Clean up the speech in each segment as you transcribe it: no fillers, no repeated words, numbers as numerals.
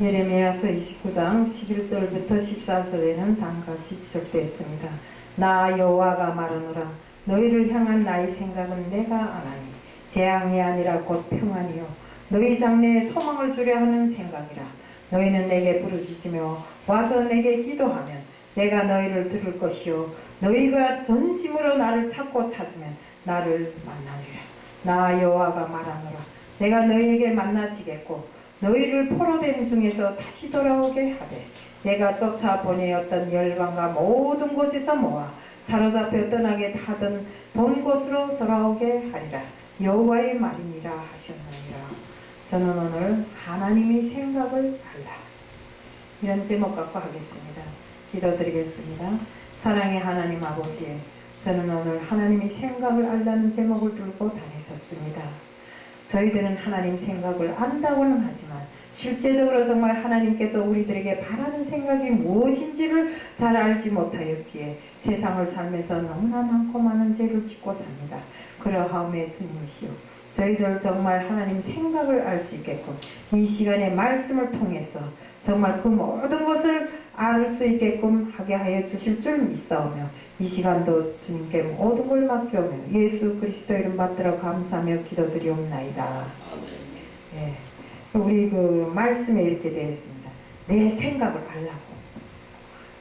예레미야서 29장 11절부터 14절에는 다음같이 지적되어 있습니다. 나 여호와가 말하노라. 너희를 향한 나의 생각은 내가 아나니 재앙이 아니라 곧 평안이요 너희 장래에 소망을 주려 하는 생각이라. 너희는 내게 부르짖으며 와서 내게 기도하면 내가 너희를 들을 것이요 너희가 전심으로 나를 찾고 찾으면 나를 만나리라. 나 여호와가 말하노라. 내가 너희에게 만나지겠고 너희를 포로된 중에서 다시 돌아오게 하되 내가 쫓아 보내었던 열방과 모든 곳에서 모아 사로잡혀 떠나게 하던 본 곳으로 돌아오게 하리라. 여호와의 말이니라 하셨느니라. 저는 오늘 하나님이 생각을 알라 이런 제목 갖고 하겠습니다. 기도드리겠습니다. 사랑의 하나님 아버지, 저는 오늘 하나님이 생각을 알라는 제목을 들고 다녔었습니다. 저희들은 하나님 생각을 안다고는 하지만 실제적으로 정말 하나님께서 우리들에게 바라는 생각이 무엇인지를 잘 알지 못하였기에 세상을 살면서 너무나 많고 많은 죄를 짓고 삽니다. 그러하오매 주님이시오, 저희들 정말 하나님 생각을 알 수 있겠고 이 시간에 말씀을 통해서 정말 그 모든 것을 알 수 있게끔 하게 하여 주실 줄 믿사오며 이 시간도 주님께 모든 걸 맡겨오며 예수 그리스도 이름 받들어 감사하며 기도드리옵나이다. 예. 우리 그 말씀에 이렇게 되어 있습니다. 내 생각을 알라고.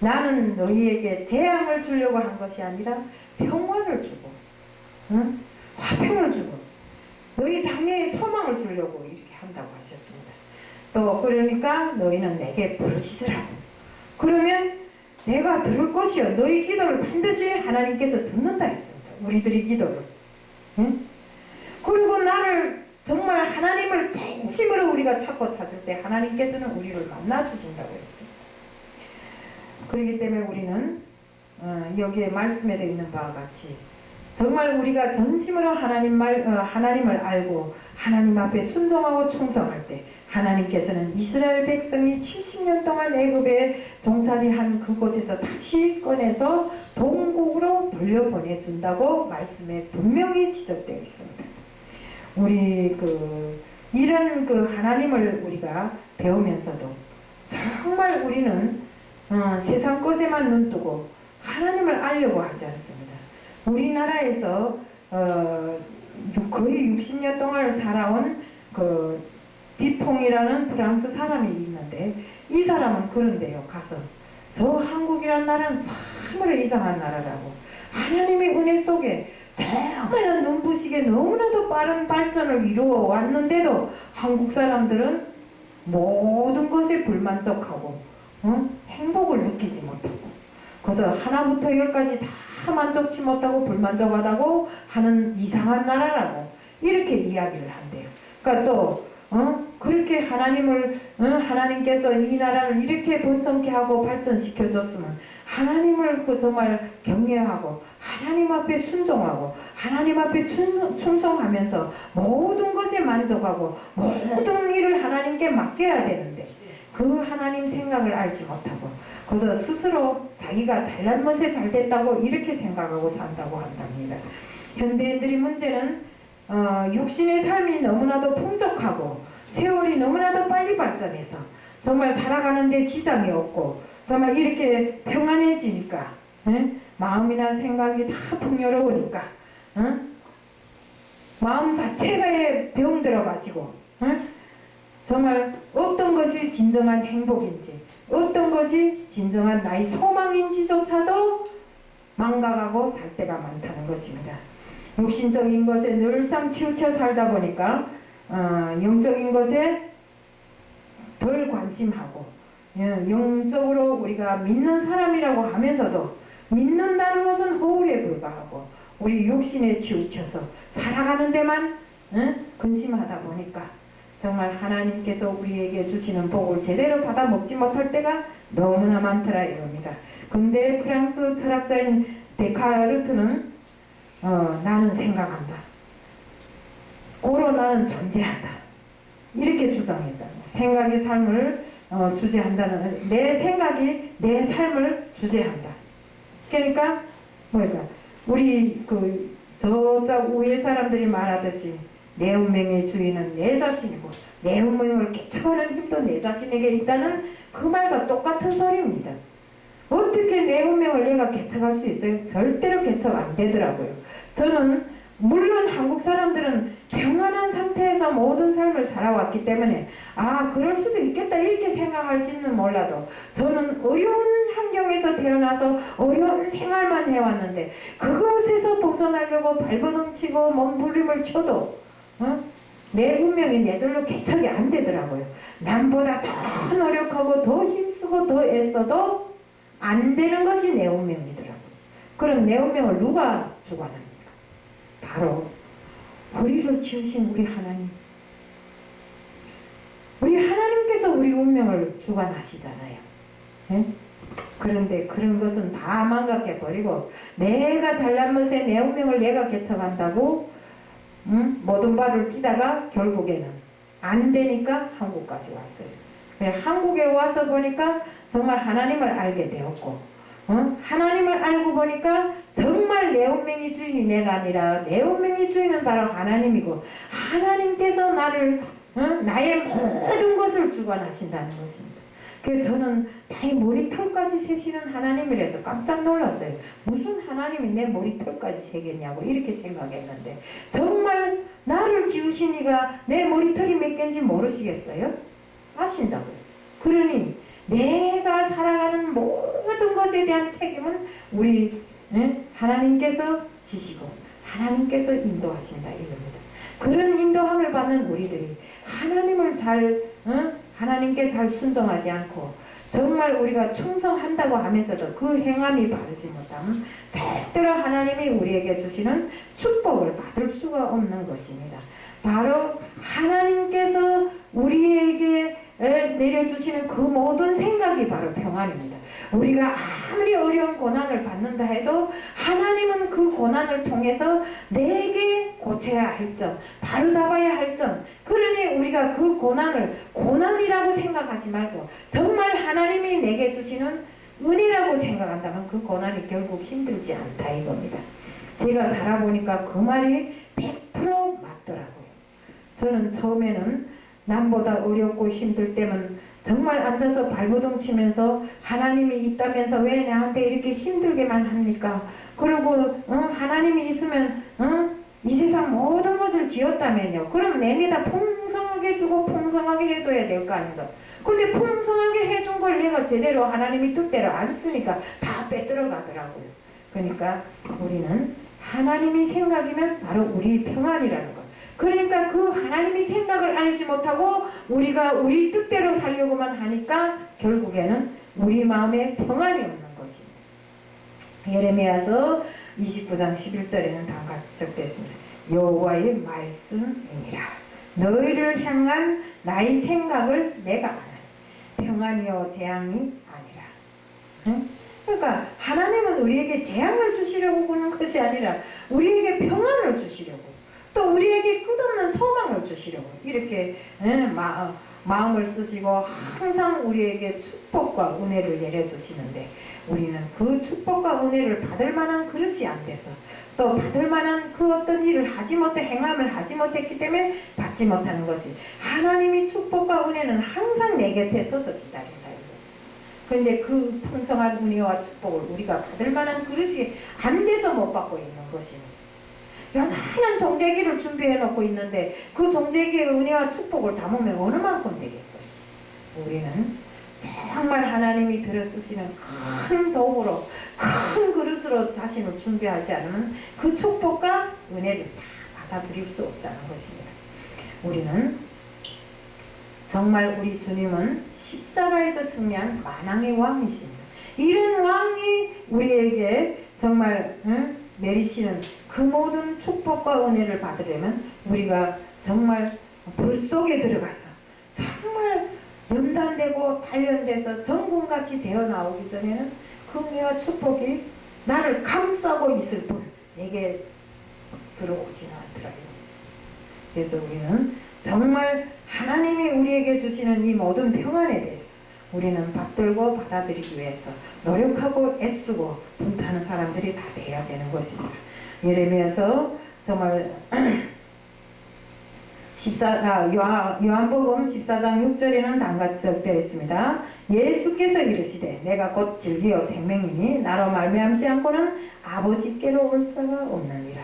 나는 너희에게 재앙을 주려고 한 것이 아니라 평화를 주고, 응? 화평을 주고, 너희 장래에 소망을 주려고 이렇게 한다고 하셨습니다. 또 그러니까 너희는 내게 부르짖으라고. 그러면 내가 들을 것이요 너희 기도를 반드시 하나님께서 듣는다 했습니다. 우리들의 기도를. 응? 그리고 나를 정말 하나님을 진심으로 우리가 찾고 찾을 때 하나님께서는 우리를 만나 주신다고 했습니다. 그렇기 때문에 우리는 여기에 말씀에 되어 있는 바와 같이 정말 우리가 전심으로 하나님을 알고 하나님 앞에 순종하고 충성할 때 하나님께서는 이스라엘 백성이 70년 동안 애굽에 종살이한 그곳에서 다시 꺼내서 동국으로 돌려보내준다고 말씀에 분명히 지적되어 있습니다. 우리 이런 하나님을 우리가 배우면서도 정말 우리는 세상 것에만 눈뜨고 하나님을 알려고 하지 않습니다. 우리나라에서 거의 60년 동안 살아온 디퐁이라는 프랑스 사람이 있는데 이 사람은 그런데요. 가서 저 한국이라는 나라는 참으로 이상한 나라라고 하나님의 은혜 속에 정말 눈부시게 너무나도 빠른 발전을 이루어 왔는데도 한국 사람들은 모든 것에 불만족하고 행복을 느끼지 못하고 그래서 하나부터 열까지 다 만족치 못하고 불만족하다고 하는 이상한 나라라고 이렇게 이야기를 한대요. 그러니까 또 그렇게 하나님께서 이 나라를 이렇게 번성케 하고 발전시켜 줬으면 하나님을 정말 경외하고 하나님 앞에 순종하고 하나님 앞에 충성하면서 모든 것에 만족하고 모든 일을 하나님께 맡겨야 되는데 그 하나님 생각을 알지 못하고 그래서 스스로 자기가 잘난 것에 잘됐다고 이렇게 생각하고 산다고 한답니다. 현대인들의 문제는 육신의 삶이 너무나도 풍족하고 세월이 너무나도 빨리 발전해서 정말 살아가는데 지장이 없고 정말 이렇게 평안해지니까 마음이나 생각이 다 풍요로우니까 마음 자체가 병들어가지고 정말 어떤 것이 진정한 행복인지 어떤 것이 진정한 나의 소망인지조차도 망각하고 살 때가 많다는 것입니다. 육신적인 것에 늘상 치우쳐 살다 보니까 영적인 것에 덜 관심하고 영적으로 우리가 믿는 사람이라고 하면서도 믿는다는 것은 허울에 불과하고 우리 육신에 치우쳐서 살아가는 데만 근심하다 보니까 정말 하나님께서 우리에게 주시는 복을 제대로 받아 먹지 못할 때가 너무나 많더라 이럽니다. 근데 프랑스 철학자인 데카르트는 나는 생각한다. 고로 나는 존재한다. 이렇게 주장했다. 생각이 삶을 주재한다는 내 생각이 내 삶을 주재한다. 그러니까 우리 저쪽 위에 사람들이 말하듯이 내 운명의 주인은 내 자신이고 내 운명을 개척하는 힘도 내 자신에게 있다는 그 말과 똑같은 소리입니다. 어떻게 내 운명을 내가 개척할 수 있어요? 절대로 개척 안 되더라고요. 저는 물론 한국 사람들은 평안한 상태에서 모든 삶을 살아왔기 때문에 아 그럴 수도 있겠다 이렇게 생각할지는 몰라도 저는 어려운 환경에서 태어나서 어려운 생활만 해왔는데 그것에서 벗어나려고 발버둥치고 몸부림을 쳐도 내 운명이 내절로 개척이 안 되더라고요. 남보다 더 노력하고 더 힘쓰고 더 애써도 안 되는 것이 내 운명이더라고요. 그럼 내 운명을 누가 주관합니까? 바로 우리를 지으신 우리 하나님. 우리 하나님께서 우리 운명을 주관하시잖아요. 네? 그런데 그런 것은 다 망각해버리고 내가 잘난 것에 내 운명을 내가 개척한다고 모든 발을 뛰다가 결국에는 안 되니까 한국까지 왔어요. 한국에 와서 보니까 정말 하나님을 알게 되었고 하나님을 알고 보니까 정말 내 운명의 주인이 내가 아니라 내 운명의 주인은 바로 하나님이고 하나님께서 나를 나의 모든 것을 주관하신다는 것입니다. 그래서 저는 나의 머리털까지 세시는 하나님이라서 깜짝 놀랐어요. 무슨 하나님이 내 머리털까지 세겠냐고 이렇게 생각했는데 정말 나를 지으신 이가 내 머리털이 몇 개인지 모르시겠어요? 아신다고요. 그러니 내가 살아가는 모든 것에 대한 책임은 우리 하나님께서 지시고 하나님께서 인도하신다 이겁니다. 그런 인도함을 받는 우리들이 하나님을 하나님께 잘 순종하지 않고 정말 우리가 충성한다고 하면서도 그 행함이 바르지 못하면 절대로 하나님이 우리에게 주시는 축복을 받을 수가 없는 것입니다. 바로 하나님께서 우리에게 내려주시는 그 모든 생각이 바로 평안입니다. 우리가 아무리 어려운 고난을 받는다 해도 하나님은 그 고난을 통해서 내게 고쳐야 할 점, 바로잡아야 할 점, 그러니 우리가 그 고난을 고난이라고 생각하지 말고 정말 하나님이 내게 주시는 은혜라고 생각한다면 그 고난이 결국 힘들지 않다 이겁니다. 제가 살아보니까 그 말이 100% 맞더라고요. 저는 처음에는 남보다 어렵고 힘들 때면 정말 앉아서 발버둥 치면서 하나님이 있다면서 왜 나한테 이렇게 힘들게만 합니까? 그리고 하나님이 있으면 이 세상 모든 것을 지었다면요. 그럼 내내다 풍성하게 주고 풍성하게 해줘야 될 거 아닌가? 근데 풍성하게 해준 걸 내가 제대로 하나님이 뜻대로 안 쓰니까 다 빼들어 가더라고요. 그러니까 우리는 하나님이 생각이면 바로 우리 평안이라는 것. 그러니까 그 하나님이 생각을 알지 못하고 우리가 우리 뜻대로 살려고만 하니까 결국에는 우리 마음에 평안이 없는 것입니다. 예레미야서 29장 11절에는 다음과 같이 적되었습니다. 여호와의 말씀이니라. 너희를 향한 나의 생각을 내가 아나니 평안이요 재앙이 아니라. 응? 그러니까 하나님은 우리에게 재앙을 주시려고 그러는 것이 아니라 우리에게 평안을 주시려고 또 우리에게 끝없는 소망을 주시려고 이렇게 마음을 쓰시고 항상 우리에게 축복과 은혜를 내려주시는데 우리는 그 축복과 은혜를 받을 만한 그릇이 안 돼서 또 받을 만한 그 어떤 일을 하지 못해 행함을 하지 못했기 때문에 받지 못하는 것이 하나님이 축복과 은혜는 항상 내 곁에 서서 기다린다. 그런데 그 풍성한 은혜와 축복을 우리가 받을 만한 그릇이 안 돼서 못 받고 있는 것입니다. 요만한 종재기를 준비해 놓고 있는데 그 종재기의 은혜와 축복을 담으면 어느 만큼 되겠어요? 우리는 정말 하나님이 들어쓰시는 큰 도구로 큰 그릇으로 자신을 준비하지 않으면 그 축복과 은혜를 다 받아들일 수 없다는 것입니다. 우리는 정말 우리 주님은 십자가에서 승리한 만왕의 왕이십니다. 이런 왕이 우리에게 정말 내리시는 그 모든 축복과 은혜를 받으려면 우리가 정말 불 속에 들어가서 정말 연단되고 단련돼서 전군같이 되어 나오기 전에는 그 은혜와 축복이 나를 감싸고 있을 뿐 내게 들어오지는 않더라고요. 그래서 우리는 정말 하나님이 우리에게 주시는 이 모든 평안에 대해서 우리는 받들고 받아들이기 위해서 노력하고 애쓰고 분투하는 사람들이 다 돼야 되는 것입니다. 예레미야서 정말 요한복음 14장 6절에는 다음같이 적되어 있습니다. 예수께서 이르시되 내가 곧 진리요 생명이니 나로 말미암지 않고는 아버지께로 올 자가 없느니라.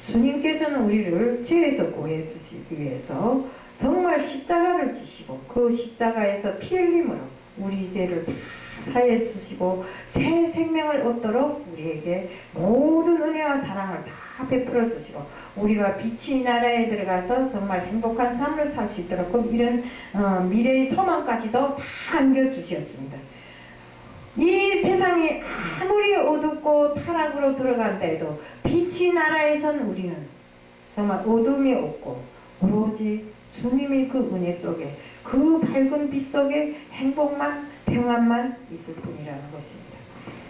주님께서는 우리를 죄에서 구해 주시기 위해서 정말 십자가를 지시고 그 십자가에서 피 흘림으로 우리 죄를 다 사해 주시고 새 생명을 얻도록 우리에게 모든 은혜와 사랑을 다 베풀어 주시고 우리가 빛이 이 나라에 들어가서 정말 행복한 삶을 살 수 있도록 이런 미래의 소망까지도 다 안겨주셨습니다. 이 세상이 아무리 어둡고 타락으로 들어간다 해도 빛이 나라에선 우리는 정말 어둠이 없고 오로지 주님의 그 은혜 속에 그 밝은 빛 속에 행복만 평안만 있을 뿐이라는 것입니다.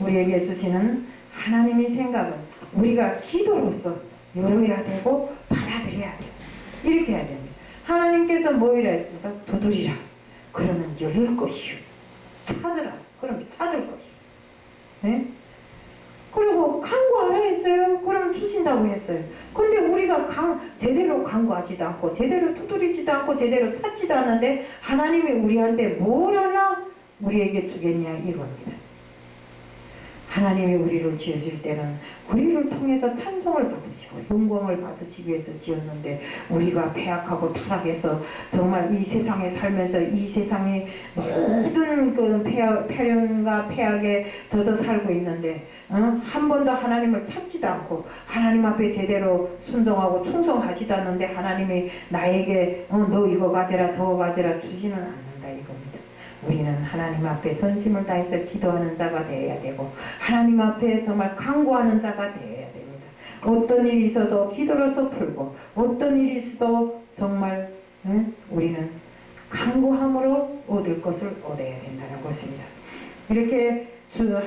우리에게 주시는 하나님의 생각은 우리가 기도로서 열어야 되고 받아들여야 돼요. 이렇게 해야 됩니다. 하나님께서 뭐이라 했습니까? 두드리라. 그러면 열릴 것이요. 찾으라. 그러면 찾을 것이요. 네? 그리고 간구하라 했어요. 그럼 주신다고 했어요. 근데 우리가 제대로 간구하지도 않고 제대로 두드리지도 않고 제대로 찾지도 않는데 하나님이 우리한테 뭘 하나 우리에게 주겠냐 이겁니다. 하나님이 우리를 지으실 때는 우리를 통해서 찬송을 받으시고 영광을 받으시기 위해서 지었는데 우리가 패악하고 타락해서 정말 이 세상에 살면서 이 세상의 모든 그 패륜과 패악에 젖어 살고 있는데 한 번도 하나님을 찾지도 않고 하나님 앞에 제대로 순종하고 충성하지도 않는데 하나님이 나에게 너 이거 가져라 저거 가져라 주지는 않는다 이겁니다. 우리는 하나님 앞에 전심을 다해서 기도하는 자가 되어야 되고 하나님 앞에 정말 간구하는 자가 되어야 됩니다. 어떤 일이 있어도 기도로서 풀고 어떤 일이 있어도 정말 우리는 간구함으로 얻을 것을 얻어야 된다는 것입니다. 이렇게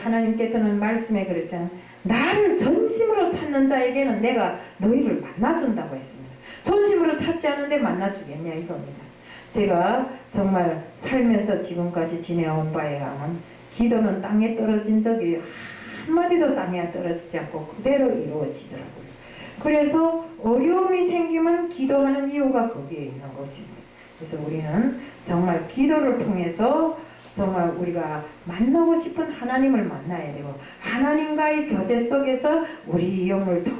하나님께서는 말씀에 그랬잖아요. 나를 전심으로 찾는 자에게는 내가 너희를 만나준다고 했습니다. 전심으로 찾지 않는데 만나주겠냐 이겁니다. 제가 정말 살면서 지금까지 지내온 바에 의하면 기도는 땅에 떨어진 적이 한마디도 땅에 떨어지지 않고 그대로 이루어지더라고요. 그래서 어려움이 생기면 기도하는 이유가 거기에 있는 것입니다. 그래서 우리는 정말 기도를 통해서 정말 우리가 만나고 싶은 하나님을 만나야 되고 하나님과의 교제 속에서 우리 영을 더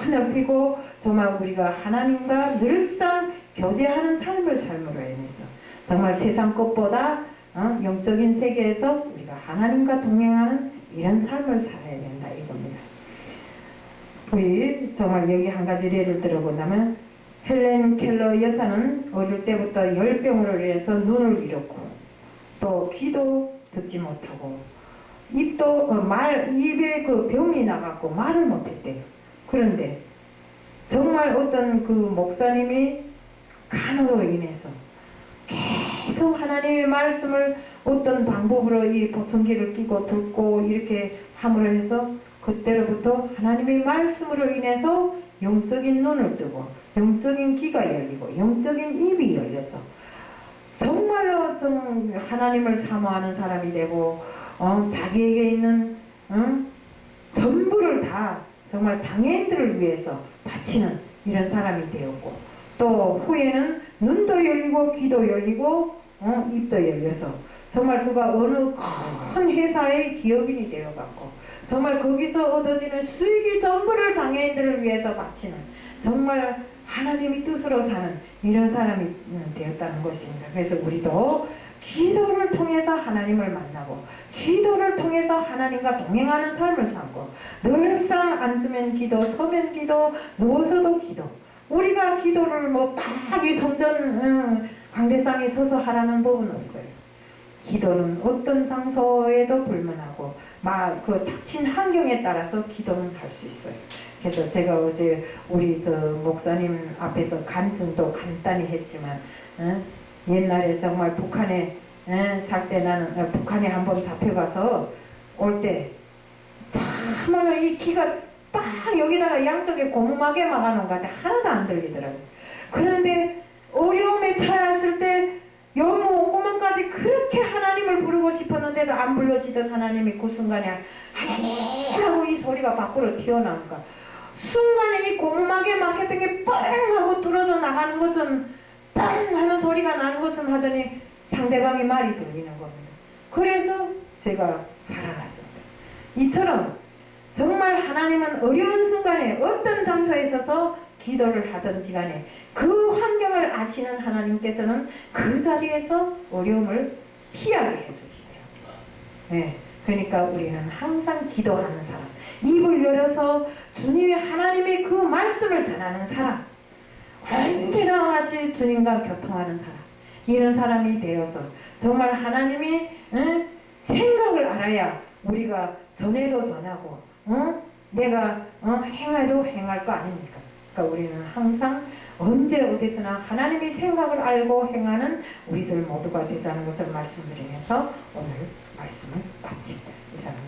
넓히고 정말 우리가 하나님과 늘상 교제하는 삶을 삶으로 인해서 정말 세상 것보다 영적인 세계에서 우리가 하나님과 동행하는 이런 삶을 살아야 된다 이겁니다. 우리 정말 여기 한 가지 예를 들어본다면 헬렌 켈러 여사는 어릴 때부터 열병으로 인해서 눈을 잃었고 또 귀도 듣지 못하고 입도 입에 그 병이 나갔고 말을 못했대요. 그런데 정말 어떤 그 목사님이 간으로 인해서 계속 하나님의 말씀을 어떤 방법으로 이 보청기를 끼고 듣고 이렇게 함으로 해서 그때로부터 하나님의 말씀으로 인해서 영적인 눈을 뜨고 영적인 귀가 열리고 영적인 입이 열려서 정말로 좀 하나님을 사모하는 사람이 되고 자기에게 있는 전부를 다 정말 장애인들을 위해서 바치는 이런 사람이 되었고 또 후에는 눈도 열리고 귀도 열리고 입도 열려서 정말 그가 어느 큰 회사의 기업인이 되어갔고 정말 거기서 얻어지는 수익이 전부를 장애인들을 위해서 바치는 정말 하나님의 뜻으로 사는 이런 사람이 되었다는 것입니다. 그래서 우리도 기도를 통해서 하나님을 만나고 기도를 통해서 하나님과 동행하는 삶을 살고 늘상 앉으면 기도, 서면 기도, 누워서도 기도. 우리가 기도를 딱 이 성전 강대상에 서서 하라는 법은 없어요. 기도는 어떤 장소에도 불문하고 그 닥친 환경에 따라서 기도는 할 수 있어요. 그래서 제가 어제 우리 목사님 앞에서 간증도 간단히 했지만 옛날에 정말 북한에 살 때 나는 북한에 한번 잡혀가서 올 때 참말로 이 귀가 딱 여기다가 양쪽에 고무막에 막아놓은 것 같아. 하나도 안 들리더라고요. 그런데 어려움에 처했을 때 영무 온구만까지 그렇게 하나님을 부르고 싶었는데도 안 불러지던 하나님이 그 순간에 하나님 하고 이 소리가 밖으로 튀어나오니까 순간에 이 고무막에 막혔던 게 뻥 하고 뚫어져 나가는 것처럼 뻥 하는 소리가 나는 것처럼 하더니 상대방의 말이 들리는 겁니다. 그래서 제가 살아났습니다. 이처럼 정말 하나님은 어려운 순간에 어떤 장소에 있어서 기도를 하든지 간에 그 환경을 아시는 하나님께서는 그 자리에서 어려움을 피하게 해주시대요. 네, 그러니까 우리는 항상 기도하는 사람, 입을 열어서 주님의 하나님의 그 말씀을 전하는 사람, 언제나 같이 주님과 교통하는 사람, 이런 사람이 되어서 정말 하나님이 생각을 알아야 우리가 전해도 전하고 내가 행해도 행할 거 아닙니까? 그러니까 우리는 항상 언제 어디서나 하나님의 생각을 알고 행하는 우리들 모두가 되자는 것을 말씀드리면서 오늘 말씀을 마칩니다. 이상입니다.